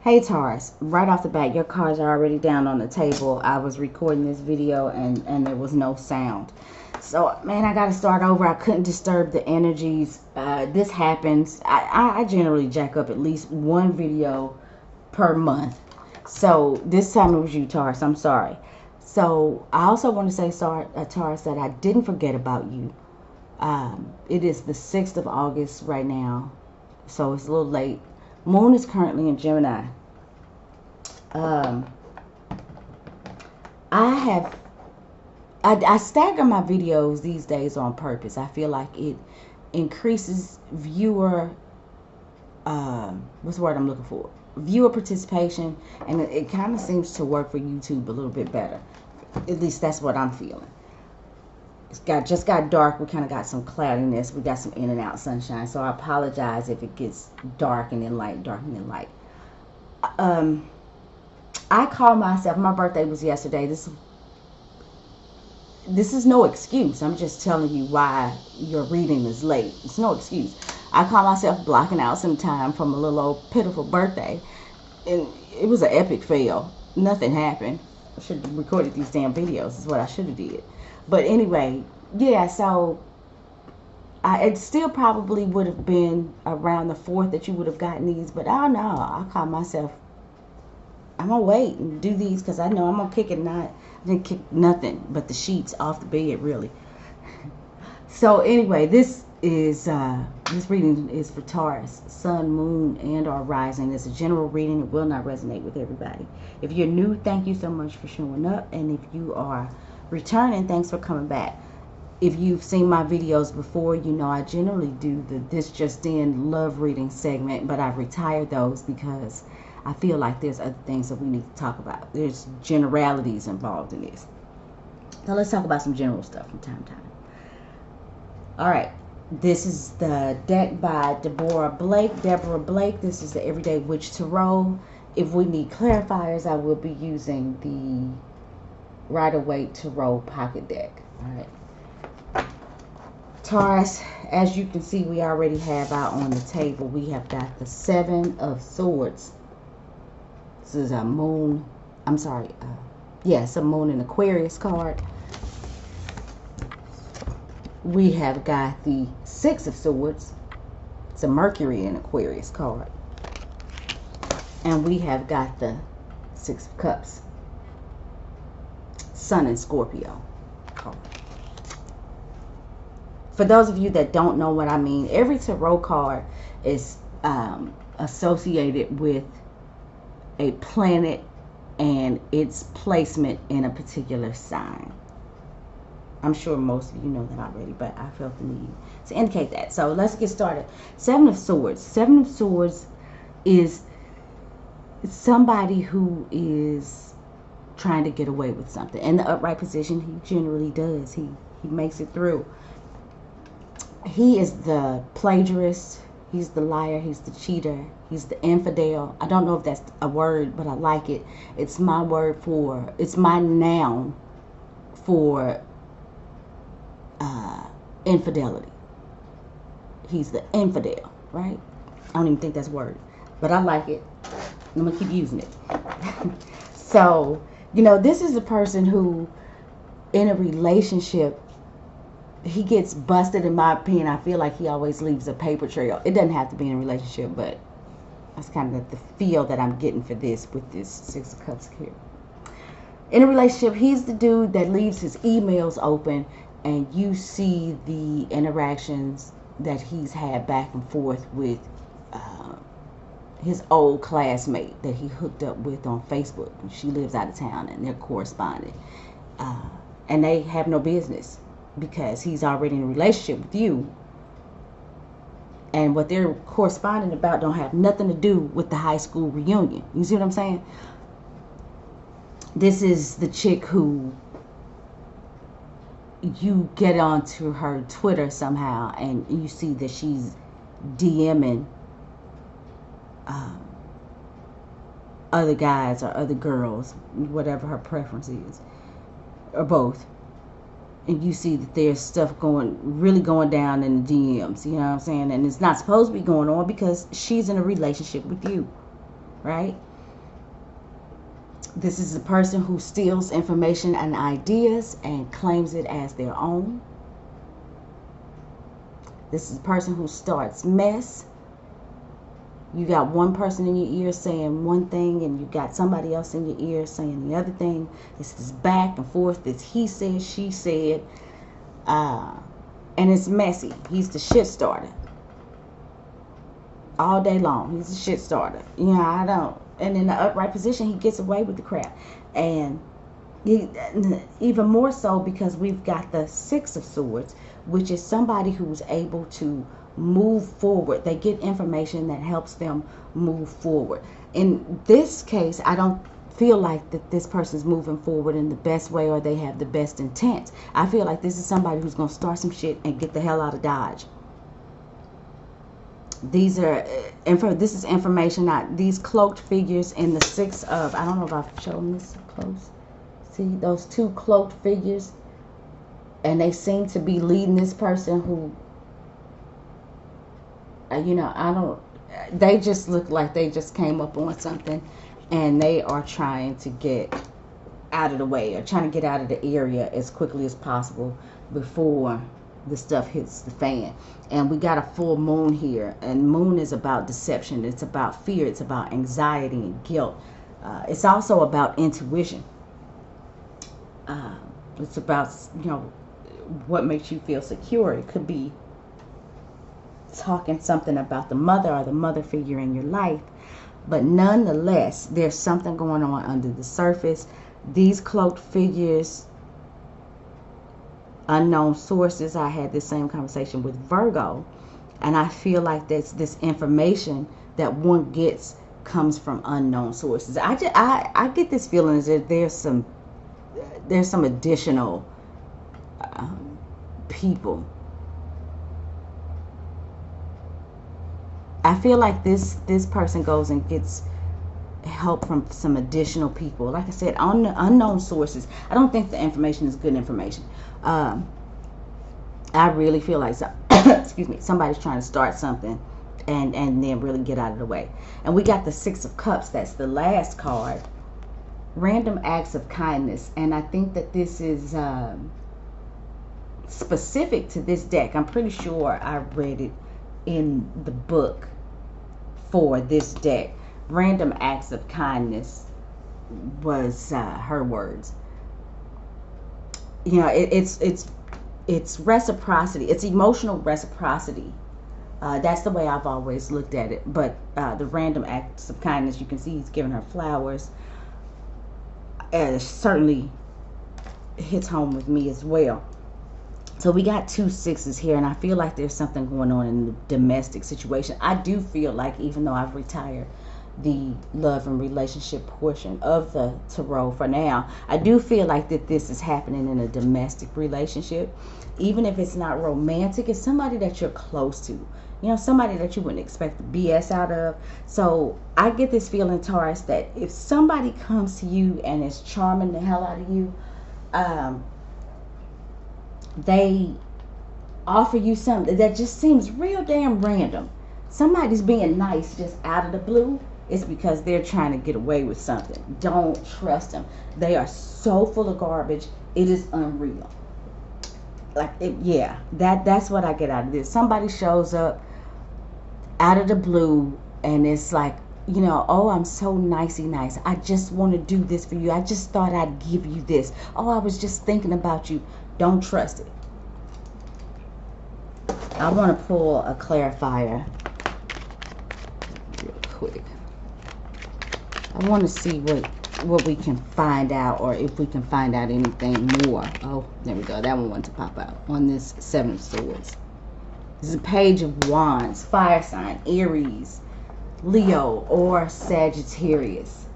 Hey Taurus, right off the bat, your cards are already down on the table. I was recording this video and there was no sound. So, man, I got to start over. I couldn't disturb the energies. This happens. I generally jack up at least one video per month. So, this time it was you, Taurus. I'm sorry. So, I also want to say, Taurus, that I didn't forget about you. It is the 6th of August right now. So, it's a little late. Moon is currently in Gemini. I stagger my videos these days on purpose. I feel like it increases viewer, what's the word I'm looking for? Viewer participation, and it kind of seems to work for YouTube a little bit better. At least that's what I'm feeling. Just got dark. We kind of got some cloudiness. We got some in and out sunshine. So I apologize if it gets dark and then light, dark and then light. I call myself, my birthday was yesterday. This is no excuse. I'm just telling you why your reading is late. It's no excuse. I call myself blocking out some time from a little old pitiful birthday. And it was an epic fail. Nothing happened. I should have recorded these damn videos. Is what I should have did. But anyway, yeah, so it still probably would have been around the 4th that you would have gotten these. But I don't know. I call myself, I'm going to wait and do these because I know I'm going to kick it. I didn't kick nothing but the sheets off the bed, really. So anyway, this reading is for Taurus, Sun, Moon, and or Rising. It's a general reading. It will not resonate with everybody. If you're new, thank you so much for showing up. And if you are returning, thanks for coming back. If you've seen my videos before, you know I generally do the This Just In love reading segment, but I've retired those because I feel like there's other things that we need to talk about. There's generalities involved in this. So let's talk about some general stuff from time to time. Alright, this is the deck by Deborah Blake. This is the Everyday Witch Tarot. If we need clarifiers, I will be using the Waite Tarot pocket deck. Alright. Taurus, as you can see, we already have out on the table, we have got the 7 of Swords. This is a moon, it's a moon and Aquarius card. We have got the 6 of Swords. It's a Mercury and Aquarius card. And we have got the 6 of Cups. Sun and Scorpio card. For those of you that don't know what I mean, every tarot card is associated with a planet and its placement in a particular sign. I'm sure most of you know that already, but I felt the need to indicate that. So let's get started. 7 of Swords. 7 of Swords is somebody who is trying to get away with something. In the upright position, he generally does. He makes it through. He is the plagiarist. He's the liar. He's the cheater. He's the infidel. I don't know if that's a word, but I like it. It's my word for, it's my noun for infidelity. He's the infidel, right? I don't even think that's a word, but I like it. I'm going to keep using it. So, you know, this is a person who, in a relationship, he gets busted, in my opinion. I feel like he always leaves a paper trail. It doesn't have to be in a relationship, but that's kind of the feel that I'm getting for this with this 6 of Cups here. In a relationship, he's the dude that leaves his emails open, and you see the interactions that he's had back and forth with his old classmate that he hooked up with on Facebook. She lives out of town, and they're corresponding. And they have no business, because he's already in a relationship with you. And what they're corresponding about don't have nothing to do with the high school reunion. You see what I'm saying? This is the chick who you get onto her Twitter somehow, and you see that she's DMing other guys or other girls, whatever her preference is, or both. And you see that there's stuff really going down in the DMs, you know what I'm saying? And it's not supposed to be going on because she's in a relationship with you, right? This is a person who steals information and ideas and claims it as their own. This is a person who starts mess. You got one person in your ear saying one thing, and you got somebody else in your ear saying the other thing. It's this back and forth, this he said, she said, and it's messy. He's the shit starter. All day long, he's a shit starter. You know, I don't. And in the upright position, he gets away with the crap. And even more so because we've got the Six of Swords, which is somebody who's able to move forward. They get information that helps them move forward. In this case, I don't feel like that this person's moving forward in the best way or they have the best intent. I feel like this is somebody who's going to start some shit and get the hell out of Dodge. These are this is information, not these cloaked figures in the Six of, I don't know if I've shown this close. See those two cloaked figures, and they seem to be leading this person who, you know, they just look like they just came up on something and they are trying to get out of the way or trying to get out of the area as quickly as possible before the stuff hits the fan. And we got a full moon here, and moon is about deception. It's about fear. It's about anxiety and guilt. It's also about intuition. It's about, you know, what makes you feel secure. It could be talking something about the mother or the mother figure in your life, but nonetheless, there's something going on under the surface. These cloaked figures, unknown sources. I had this same conversation with Virgo, and I feel like this information that one gets comes from unknown sources. I get this feeling that there's some additional people. I feel like this person goes and gets help from some additional people. Like I said, on unknown sources. I don't think the information is good information. I really feel like excuse me, somebody's trying to start something and then really get out of the way. And we got the Six of Cups. That's the last card. Random acts of kindness. And I think that this is specific to this deck. I'm pretty sure I read it in the book for this deck. Random acts of kindness was her words. You know, it's reciprocity. It's emotional reciprocity. That's the way I've always looked at it. But the random acts of kindness, you can see he's giving her flowers. Certainly hits home with me as well. So we got two sixes here, and I feel like there's something going on in the domestic situation. I do feel like, even though I've retired the love and relationship portion of the tarot for now, I do feel like that this is happening in a domestic relationship. Even if it's not romantic, it's somebody that you're close to. You know, somebody that you wouldn't expect the BS out of. So I get this feeling, Taurus, that if somebody comes to you and is charming the hell out of you, they offer you something that just seems real damn random. Somebody's being nice just out of the blue. It's because they're trying to get away with something. Don't trust them. They are so full of garbage. It is unreal. Like, yeah, that's what I get out of this. Somebody shows up out of the blue and it's like, you know, oh, I'm so nicey nice. I just want to do this for you. I just thought I'd give you this. Oh, I was just thinking about you. Don't trust it. I want to pull a clarifier real quick. I want to see what we can find out, or if we can find out anything more. Oh, there we go. That one wanted to pop out on this Seven of Swords. This is a Page of Wands, fire sign, Aries, Leo, or Sagittarius.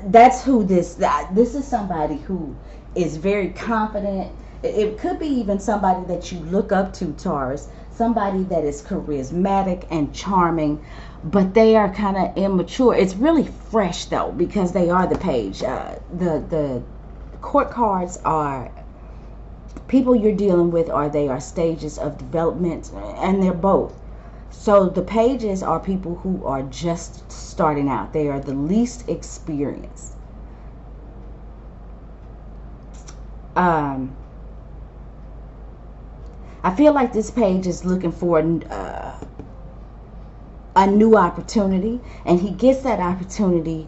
That's who this is. Somebody who is very confident. It could be even somebody that you look up to, Taurus. Somebody that is charismatic and charming, but they are kind of immature. It's really fresh though, because they are the Page. The court cards are People you're dealing with they are stages of development, and they're both. So the pages are people who are just starting out. They are the least experienced. I feel like this page is looking for a new opportunity, and he gets that opportunity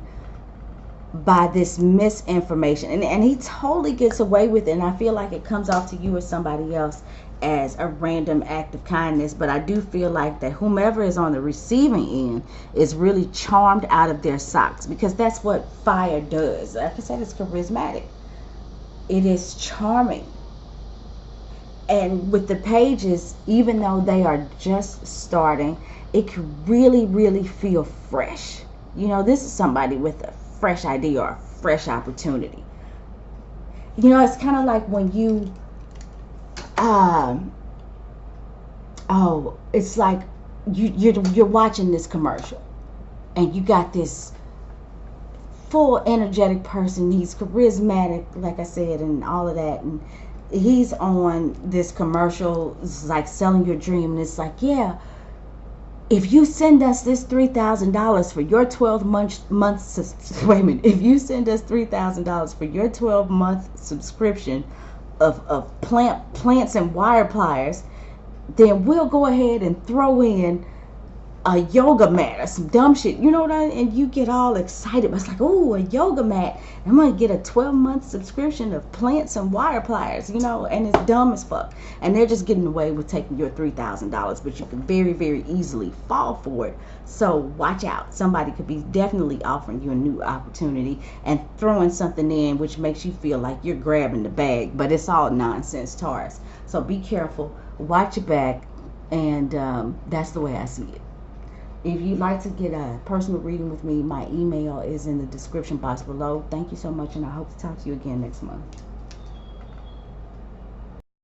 by this misinformation, and he totally gets away with it. And I feel like it comes off to you or somebody else as a random act of kindness, but I do feel like that whomever is on the receiving end is really charmed out of their socks, because that's what fire does. Like I said, it's charismatic, it is charming. And with the pages, even though they are just starting, it can really, really feel fresh. You know, this is somebody with a fresh idea or a fresh opportunity. You know, it's kind of like when you, it's like you're watching this commercial, and you got this full energetic person. He's charismatic, like I said, and all of that, and he's on this commercial. It's like selling your dream, and it's like, yeah, if you send us this $3,000 for your 12-month wait a minute, if you send us $3,000 for your 12-month subscription of plants and wire pliers, then we'll go ahead and throw in a yoga mat or some dumb shit, you know what I mean? And you get all excited. It's like, oh, a yoga mat. I'm going to get a 12-month subscription of plants and wire pliers, you know, and it's dumb as fuck. And they're just getting away with taking your $3,000, but you can very, very easily fall for it. So watch out. Somebody could be definitely offering you a new opportunity and throwing something in which makes you feel like you're grabbing the bag, but it's all nonsense, Taurus. So be careful, watch your back, and that's the way I see it. If you'd like to get a personal reading with me, my email is in the description box below. Thank you so much, and I hope to talk to you again next month.